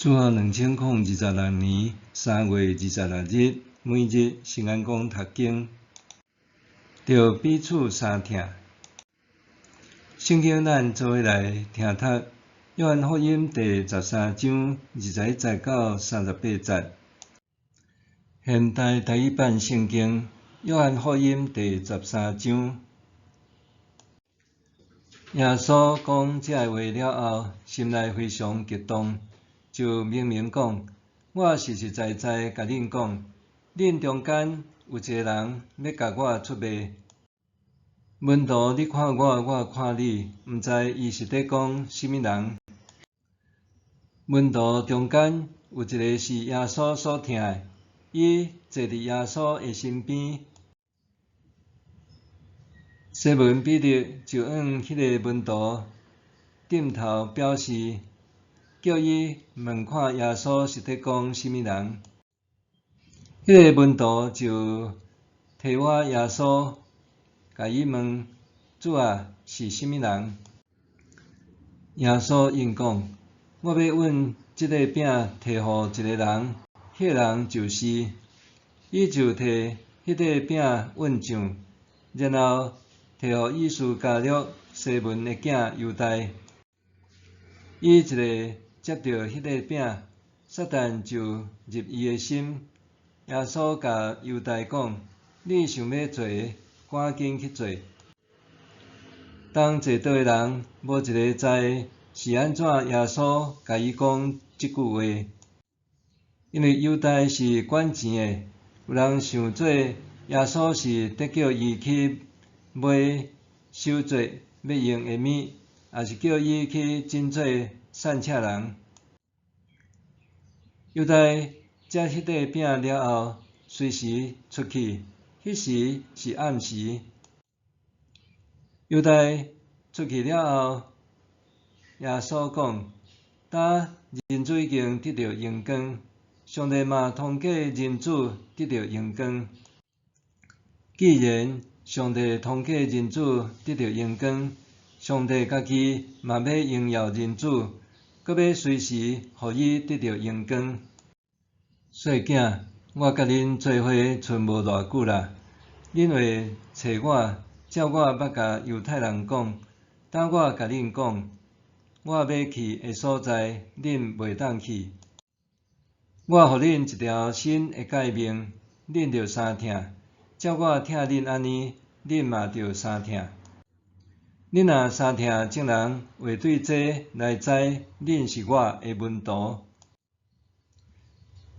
主后2026年3月26日，每日圣安宫读经，着彼此相听。圣经咱做伙来听读《约翰福音》第13章21到38节。现代第一版圣经《约翰福音》第13章。耶稣讲这话了后，心内非常激动，就明明讲：我实实在在甲恁讲，恁中间有一个人要甲我出卖。门徒你看我，我看你，毋知伊是伫讲什么人。门徒中间有一个是耶稣所疼的，伊坐伫耶稣的身边。西门彼得就向迄个门徒点头表示，叫伊问看耶稣是伫讲什么人。迄个门徒就提我耶稣，甲伊问：主啊，是什么人？耶稣应讲：我要阮即个饼摕互一个人，迄个人就是。伊就摕迄个饼运上，然后摕互伊斯加略西门的囝犹大。伊一个接到迄个饼，撒旦就入伊的心。耶稣甲犹大讲：你想要做，赶紧去做。当坐倒的人无一个知是安怎耶稣甲伊讲即句话，因为犹大是管钱的，有人想做耶稣是得叫伊去买受罪要用的物，也是叫伊去真做散车人。犹大食迄块饼了后，随时出去，迄时是暗时。犹大出去了后，耶稣讲：呾人子已经得到荣光，上帝嘛通过人子得到荣光。既然上帝通过人子得到荣光，上帝家己嘛要荣耀人子，阁要随时互伊得到荣光。细囝，我甲恁做伙剩无偌久啦，恁会找我，照我捌甲犹太人讲，呾我甲恁讲，我要去的所在，恁袂当去。我互恁一条新的诫命，恁着相听。照我疼恁安尼，恁嘛着相听。恁若相听众人话对这来知，恁是我的门徒。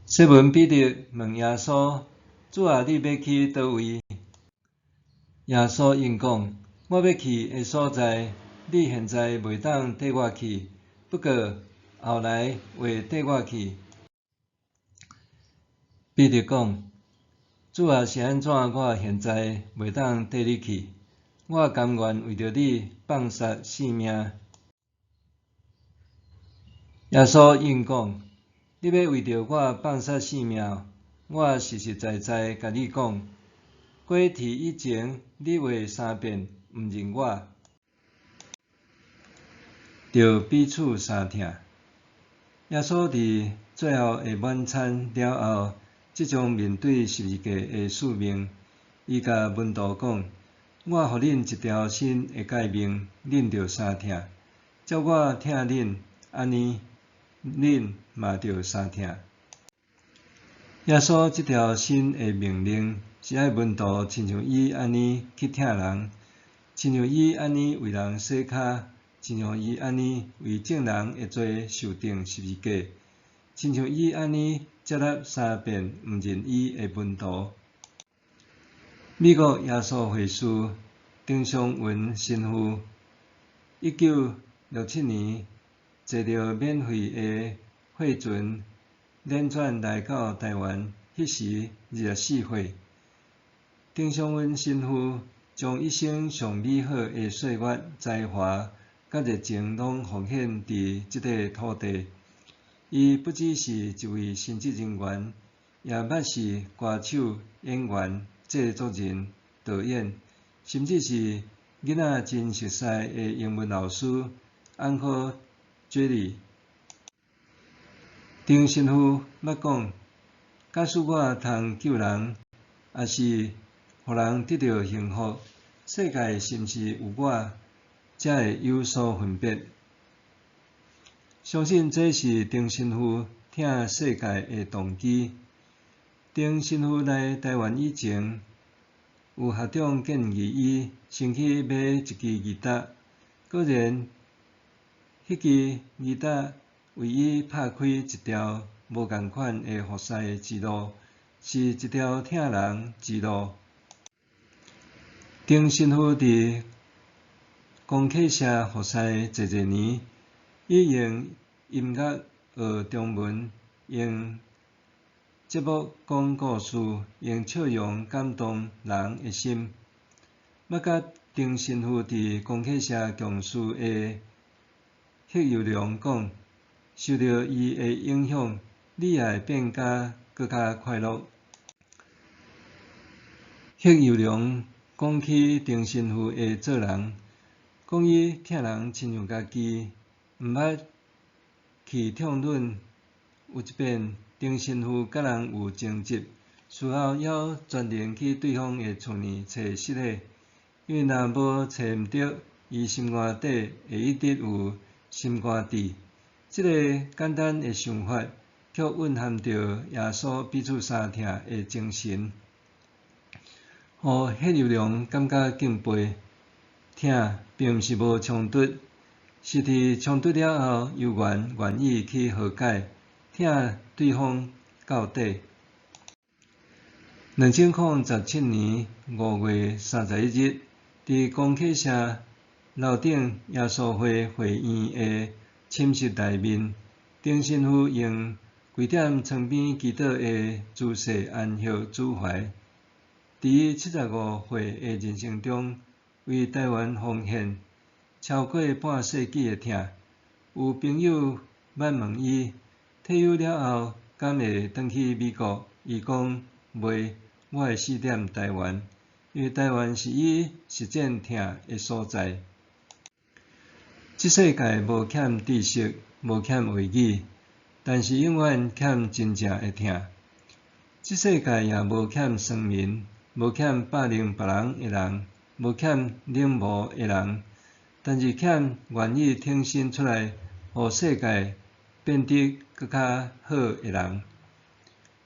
西门彼得问耶稣：主啊，你要去倒位？耶稣应讲：我要去的所在，你现在袂当缀我去，不过后来会缀我去。彼得讲：主啊，是安怎我现在袂当缀你去？我甘愿为着你放杀性命。耶稣应讲：你要为着我放杀性命，我实实在在甲你讲，过天以前，你话三遍毋认我。着彼此相听。耶稣伫最后的晚餐了后，即将面对十字架的使命，伊甲门徒讲：我互恁一条新的诫命，恁着相听。照我疼恁安尼，恁嘛着相听。耶稣即条新的命令，是爱门徒亲像伊安尼去疼人，亲像伊安尼为人洗骹，亲像伊安尼为众人的罪受定十字架，亲像伊安尼接纳三遍毋认伊的门徒。美国耶稣会士丁尚文神父1967年坐着免费的货船辗转来到台湾，迄时24岁。丁尚文神父将一生上美好的岁月、才华甲热情拢奉献伫即块土地。伊不只是一位神职人员，也捌是歌手、演员、制作人、导演，甚至是囡仔真熟悉的英文老师安可·杰里。丁神父捌讲，假使我通救人，也是互人得到幸福，世界是毋是有我，才会有所分别。相信这是丁神父疼世界的动机。丁神父来台湾以前，有学长建议伊先去买一支吉他，果然，迄支吉他为伊拍开一条无共款的服侍之路，是一条疼人之路。丁神父伫公客社服侍侪年，伊用音乐学中文，用节目讲故事，用笑容感动人的心。捌甲丁神父伫公客社强师的叶友良讲，受到伊的影响，你会变甲更加快乐。叶友良讲起丁神父的做人，讲伊疼人亲像家己，毋捌去痛论。有一遍，丁神父甲人有争执，事后要专程去对方的厝呢找失火，因为若无找毋到，伊心肝底会一直有心肝志。这个简单的想法，却蕴含着耶稣彼此相疼的精神，互叶友良感觉敬佩。疼并毋是无冲突，是伫冲突了后，犹原愿意去和解，疼对方到底。2007年5月31日，伫公客社楼顶耶稣会会院的寝室内面，丁神父用跪踮床边祈祷的姿势安息主怀。伫伊75岁的人生中，为台湾奉献超过半世纪的疼。有朋友捌问伊，退休了后敢会转去美国？伊讲袂。我会死踮台湾，因为台湾是伊实践疼的所在。这世界无欠知识，无欠话语，但是永远欠真正的疼。这世界也无欠酸民，无欠霸凌别人的人，无欠冷漠的人，但是欠愿意挺身出来，互世界变得更较好的人。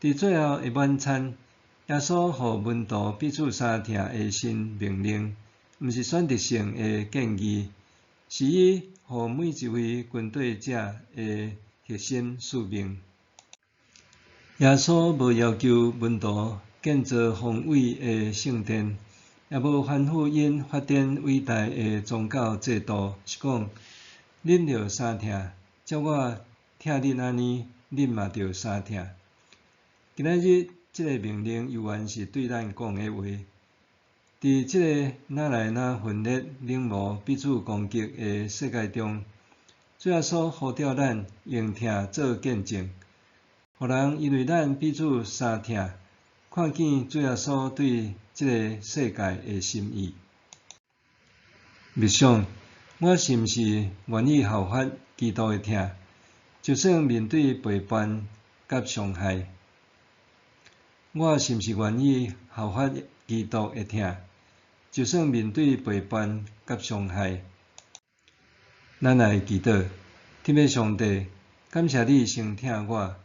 伫最后的晚餐。耶稣互门徒彼此相疼的新命令，毋是选择性的建议，是伊互每一位军队者的核心使命。耶稣无要求门徒建造宏伟的圣殿，也无吩咐因发展伟大的宗教制度，是讲恁着相疼，照我疼恁安尼，恁嘛着相疼。今仔日。这个命令犹原是对咱讲的话。伫这个哪来哪分裂、冷漠、彼此攻击的世界中，主耶稣呼召咱用疼做见证，互人因为咱彼此相疼，看见主耶稣对这个世界的心意。默想，我是毋是愿意效法基督的疼，就算面对背叛甲伤害？我是毋是愿意效法基督的疼，就算面对背叛甲伤害？咱来祈祷，天父上帝，感谢你先疼我，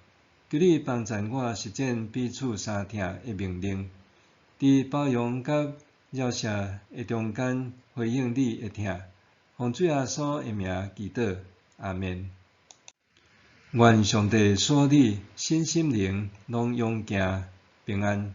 求你帮助我实践彼此相疼的命令，伫包容甲饶恕的中间回应你的疼，奉主耶稣的名祈祷，阿们。愿上帝所你身心灵拢永行平安。